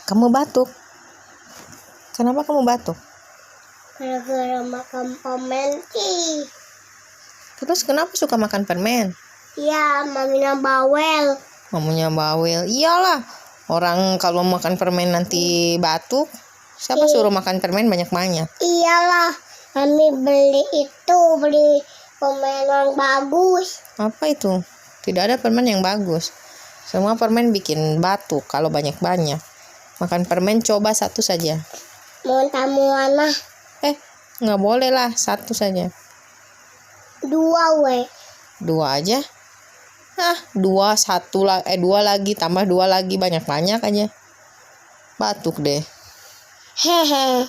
Kamu batuk. Kenapa kamu batuk? Gara-gara makan permen sih. Terus kenapa suka makan permen? Iya, maminya bawel. Mamunya bawel. Iyalah, orang kalau makan permen nanti batuk. Siapa suruh makan permen banyak-banyak? Iyalah, mami beli permen yang bagus. Apa itu? Tidak ada permen yang bagus. Semua permen bikin batuk kalau banyak-banyak. Makan permen coba satu saja. Mau tamu mana? Nggak boleh lah, satu saja. 2 we. 2 aja. Dua lagi, tambah 2 lagi, banyak-banyak aja. Batuk deh. Hehe.